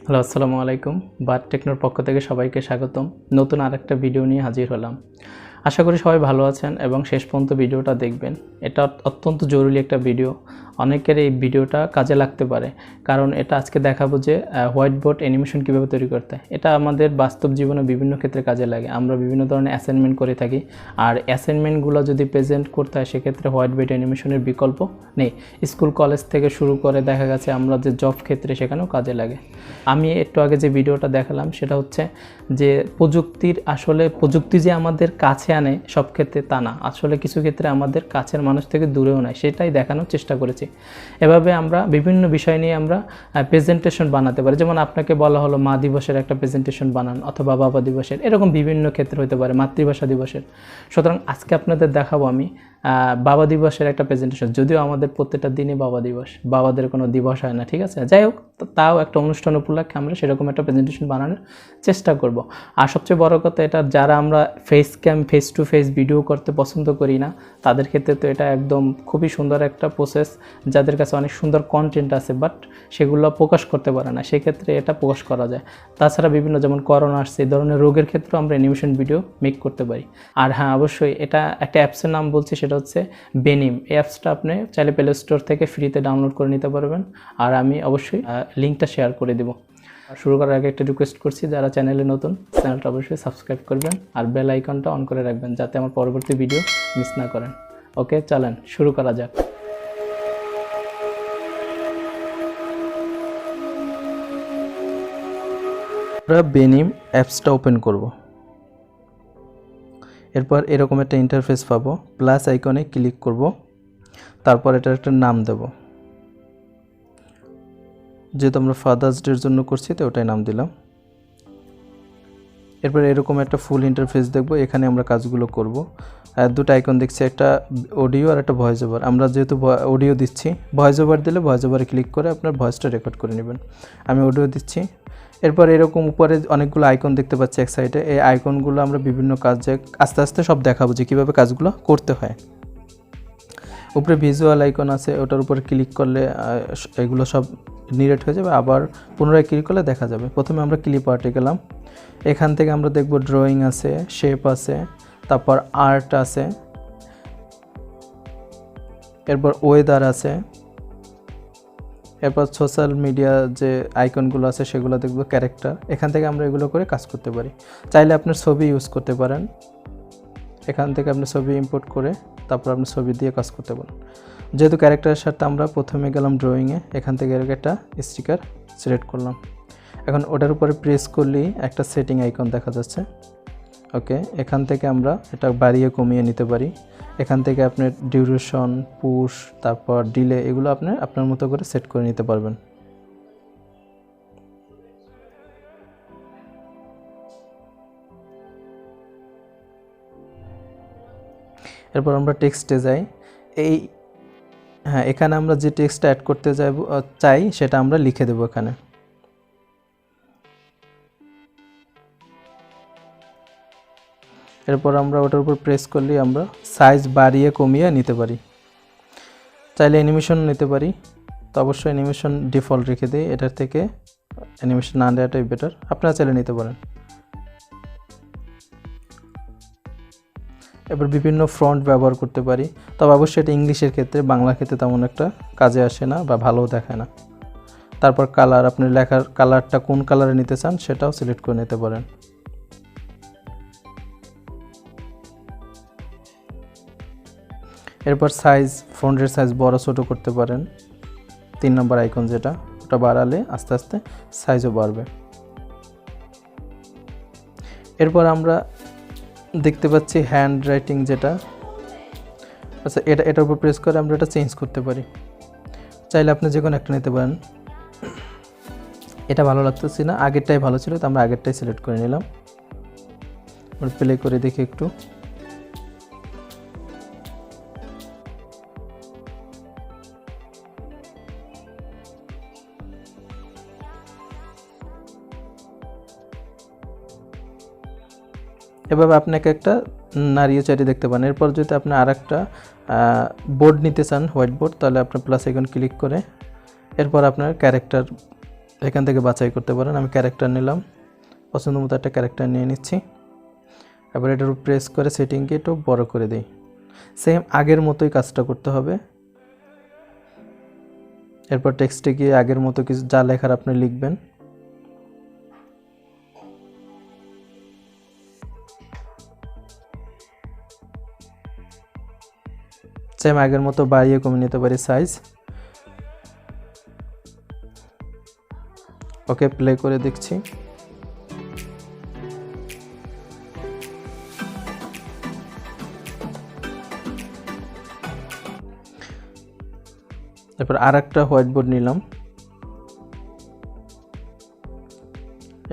Hello, আসসালামু আলাইকুম। বাদ টেকনোর পক্ষ থেকে সবাইকে স্বাগতম। নতুন আরেকটা ভিডিও নিয়ে হাজির হলাম। আশা করি সবাই ভালো আছেন এবং শেষ পর্যন্ত ভিডিওটা দেখবেন। এটা অত্যন্ত জরুরি একটা ভিডিও। অনেকের এই ভিডিওটা কাজে লাগতে পারে, কারণ এটা আজকে দেখাবো যে হোয়াইট বোর্ড অ্যানিমেশন কীভাবে তৈরি করতে হয়। এটা আমাদের বাস্তব জীবনে বিভিন্ন ক্ষেত্রে কাজে লাগে। আমরা বিভিন্ন ধরনের অ্যাসাইনমেন্ট করে থাকি, আর অ্যাসাইনমেন্টগুলো যদি প্রেজেন্ট করতে হয় সেক্ষেত্রে হোয়াইট বোর্ড অ্যানিমেশনের বিকল্প নেই। স্কুল কলেজ থেকে শুরু করে দেখা গেছে আমরা যে জব ক্ষেত্রে সেখানেও কাজে লাগে। আমি একটু আগে যে ভিডিওটা দেখালাম সেটা হচ্ছে যে প্রযুক্তি যে আমাদের কাছে আনে সব ক্ষেত্রে তা না, আসলে কিছু ক্ষেত্রে আমাদের কাছের মানুষ থেকে দূরেও নেয়, সেটাই দেখানোর চেষ্টা করেছি। এভাবে আমরা বিভিন্ন বিষয় নিয়ে আমরা প্রেজেন্টেশন বানাতে পারি। যেমন আপনাকে বলা হলো মা দিবসের একটা প্রেজেন্টেশন বানান, অথবা বাবা দিবসের, এরকম বিভিন্ন ক্ষেত্রে হতে পারে, মাতৃভাষা দিবসের। সুতরাং আজকে আপনাদের দেখাবো আমি বাবা দিবসের একটা প্রেজেন্টেশন। যদিও আমাদের প্রত্যেকটা দিনই বাবা দিবস, বাবাদের কোনো দিবস হয় না, ঠিক আছে। যাই হোক, তাও একটা অনুষ্ঠান উপলক্ষে আমরা সেরকম একটা প্রেজেন্টেশন বানানোর চেষ্টা করব। আর সবচেয়ে বড় কথা, এটা যারা আমরা ফেস টু ফেস ভিডিও করতে পছন্দ করি না তাদের ক্ষেত্রে তো এটা একদম খুবই সুন্দর একটা প্রসেস। যাদের কাছে অনেক সুন্দর কন্টেন্ট আছে বাট সেগুলো প্রকাশ করতে পারে না, সেক্ষেত্রে এটা প্রকাশ করা যায়। তাছাড়া বিভিন্ন যেমন করোনা আসছে, এই ধরনের রোগের ক্ষেত্রেও আমরা অ্যানিমেশন ভিডিও মেক করতে পারি। আর হ্যাঁ, অবশ্যই এটা একটা অ্যাপসের নাম বলছি, সেটা হচ্ছে বেনিম। এই অ্যাপসটা আপনি চাইলে প্লে স্টোর থেকে ফ্রিতে ডাউনলোড করে নিতে পারবেন, আর আমি অবশ্যই লিঙ্কটা শেয়ার করে দেবো। শুরু করার আগে একটা রিকোয়েস্ট করছি, যারা চ্যানেলে নতুন, চ্যানেলটা অবশ্যই সাবস্ক্রাইব করবেন আর বেল আইকনটা অন করে রাখবেন যাতে আমার পরবর্তী ভিডিও মিস না করেন। ওকে, চলেন শুরু করা যাক। আমরা বেনিম অ্যাপসটা ওপেন করব। এরপর এরকম একটা ইন্টারফেস পাবো, প্লাস আইকনে ক্লিক করব, তারপর এটার একটা নাম দেব। যেহেতু আমরা ফাদার্স ডের জন্য করছি তো ওটাই নাম দিলাম। এরপর এরকম একটা ফুল ইন্টারফেস দেখব, এখানে আমরা কাজগুলো করব। দুটো আইকন দেখছি, একটা অডিও আর একটা ভয়েস ওভার। আমরা যেহেতু অডিও দিচ্ছি, ভয়েস ওভার দিলে ভয়েস ওভারে ক্লিক করে আপনার ভয়েসটা রেকর্ড করে নেবেন। আমি অডিও দিচ্ছি। এরপর এরকম উপরে অনেকগুলো আইকন দেখতে পাচ্ছি এক সাইডে। এই আইকনগুলো আমরা বিভিন্ন কাজে আস্তে আস্তে সব দেখাবো যে কীভাবে কাজগুলো করতে হয়। উপরে ভিজুয়াল আইকন আছে, ওটার উপরে ক্লিক করলে এগুলো সব নিরেট হয়ে যাবে, আবার পুনরায় ক্লিক করলে দেখা যাবে। প্রথমে আমরা ক্লিপ আর্টে গেলাম, এখান থেকে আমরা দেখব ড্রয়িং আছে, শেপ আছে, তারপর আর্ট আছে, এরপর ওয়েদার আছে, এরপর সোশ্যাল মিডিয়া যে আইকনগুলো আছে সেগুলো দেখব, ক্যারেক্টার। এখান থেকে আমরা এগুলো করে কাজ করতে পারি। চাইলে আপনার ছবি ইউজ করতে পারেন, এখান থেকে আপনি ছবি ইম্পোর্ট করে তারপর আপনি ছবি দিয়ে কাজ করতে পারেন। যেহেতু ক্যারেক্টারের সাথে আমরা প্রথমে গেলাম ড্রয়িংয়ে, এখান থেকে এরকম একটা স্টিকার সিলেক্ট করলাম। এখন ওটার উপরে প্রেস করলেই একটা সেটিং আইকন দেখা যাচ্ছে। ওকে, এখান থেকে আমরা এটা বাড়িয়ে কমিয়ে নিতে পারি। এখান থেকে আপনার ডিউরেশন, পুশ, তারপর ডিলে, এগুলো আপনি আপনার মতো করে সেট করে নিতে পারবেন। এরপর আমরা টেক্সটে যাই। এখানে আমরা যে টেক্সটটা অ্যাড করতে চাই সেটা আমরা লিখে দেব এখানে। এরপর আমরা ওটার উপর প্রেস করলেই আমরা সাইজ বাড়িয়ে কমিয়ে নিতে পারি। চাইলে অ্যানিমেশন নিতে পারি, তো অবশ্যই অ্যানিমেশন ডিফল্ট রেখে দিই, এটার থেকে অ্যানিমেশন না দেওয়াটাই বেটার। আপনারা চাইলে নিতে পারেন। এবার বিভিন্ন ফন্ট ব্যবহার করতে পারি, তবে অবশ্যই এটা ইংলিশের ক্ষেত্রে, বাংলা ক্ষেত্রে তেমন একটা কাজে আসে না বা ভালোও দেখায় না। তারপর কালার, আপনি লেখার কালারটা কোন কালারে নিতে চান সেটাও সিলেক্ট করে নিতে পারেন। এরপর সাইজ, ফন্টের সাইজ বড় ছোট করতে পারেন। 3 নম্বর আইকন যেটা, ওটা বাড়ালে আস্তে আস্তে সাইজও বাড়বে। এরপর আমরা দেখতে পাচ্ছি হ্যান্ড রাইটিং যেটা, আচ্ছা এটার উপর প্রেস করে আমরা এটা চেঞ্জ করতে পারি। চাইলে আপনি যে কোনো একটা নিতে পারেন। এটা ভালো লাগতেছে না, আগেরটাই ভালো ছিল, তো আমরা আগেরটাই সিলেক্ট করে নিলাম। প্লে করে দেখি একটু। এভাবে আপনাকে একটা নাড়িয়ে চাড়িয়ে দেখতে পান। এরপর যদি আপনি আর একটা বোর্ড নিতে চান, হোয়াইট বোর্ড, তাহলে আপনার প্লাস আইকন ক্লিক করে এরপর আপনার ক্যারেক্টার এখান থেকে বাছাই করতে পারেন। আমি ক্যারেক্টার নিলাম, পছন্দ মতো একটা ক্যারেক্টার নিয়ে নিচ্ছি। এবার এটার উপর প্রেস করে সেটিংকে একটু বড় করে দিই। সেম আগের মতোই কাজটা করতে হবে। এরপর টেক্সটে গিয়ে আগের মতো কিছু যা লেখার আপনি লিখবেন। সেম আগের মতো বাড়িয়ে কমিয়ে নিতে পারি সাইজ। ওকে, প্লে করে দেখছি। এরপর আর একটা হোয়াইট বোর্ড নিলাম।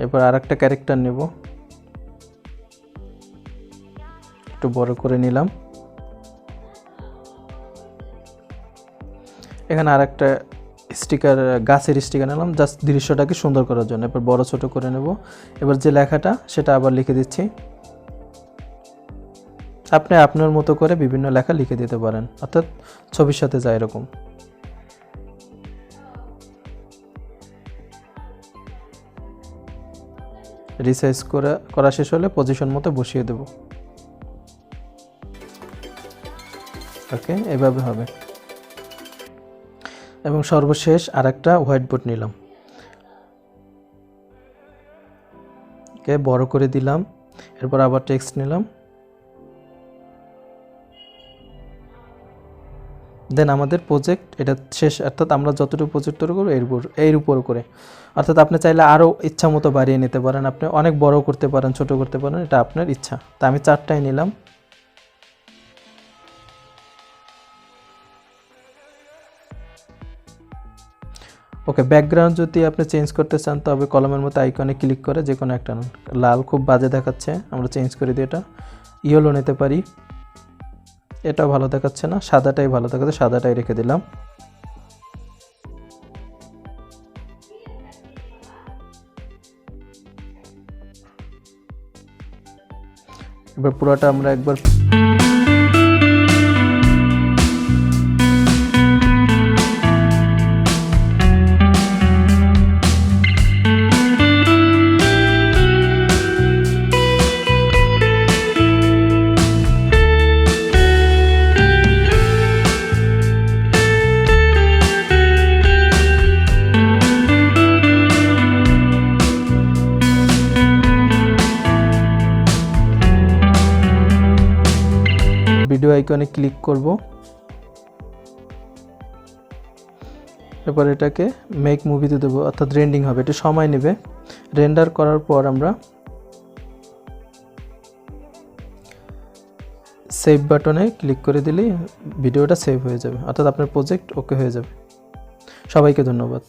এরপর আর একটা ক্যারেক্টার নেব, একটু বড় করে নিলাম। এখানে আর একটা স্টিকার, গাছের স্টিকার নিলাম জাস্ট দৃশ্যটাকে সুন্দর করার জন্য। এরপর বড় ছোট করে নেব। এবার যে লেখাটা সেটা আবার লিখে দিচ্ছি। আপনি আপনার মতো করে বিভিন্ন লেখা লিখে দিতে পারেন, অর্থাৎ ছবির সাথে যায় এরকম। রিসাইজ করা শেষ হলে পজিশন মতো বসিয়ে দেব। ওকে, এভাবে হবে। এবং সর্বশেষ আর একটা হোয়াইট বোর্ড নিলাম, ওকে বড় করে দিলাম। এরপর আবার টেক্সট নিলাম। দেন আমাদের প্রজেক্ট এটা শেষ, অর্থাৎ আমরা যতটুকু প্রজেক্ট তৈরি করবো এর উপর করে। অর্থাৎ আপনি চাইলে আরও ইচ্ছা মতো বাড়িয়ে নিতে পারেন, আপনি অনেক বড় করতে পারেন, ছোট করতে পারেন, এটা আপনার ইচ্ছা। তা আমি 4টাই নিলাম। ওকে, ব্যাকগ্রাউন্ড যদি আপনি চেঞ্জ করতে চান তবে কলমের মতো আইকনে ক্লিক করে যে কোনো একটা নেন। লাল খুব বাজে দেখাচ্ছে, আমরা চেঞ্জ করে দিই, এটা ইয়েলো নিতে পারি। এটাও ভালো দেখাচ্ছে না, সাদাটাই ভালো দেখাচ্ছে, সাদাটাই রেখে দিলাম। এবার পুরোটা আমরা একবার ভিডিও আইকনে ক্লিক করব। এরপর এটাকে মেক মুভিতে দেবো, অর্থাৎ রেন্ডিং হবে, এটা সময় নেবে। রেন্ডার করার পর আমরা সেভ বাটনে ক্লিক করে দিলেই ভিডিওটা সেভ হয়ে যাবে, অর্থাৎ আপনার প্রজেক্ট ওকে হয়ে যাবে। সবাইকে ধন্যবাদ।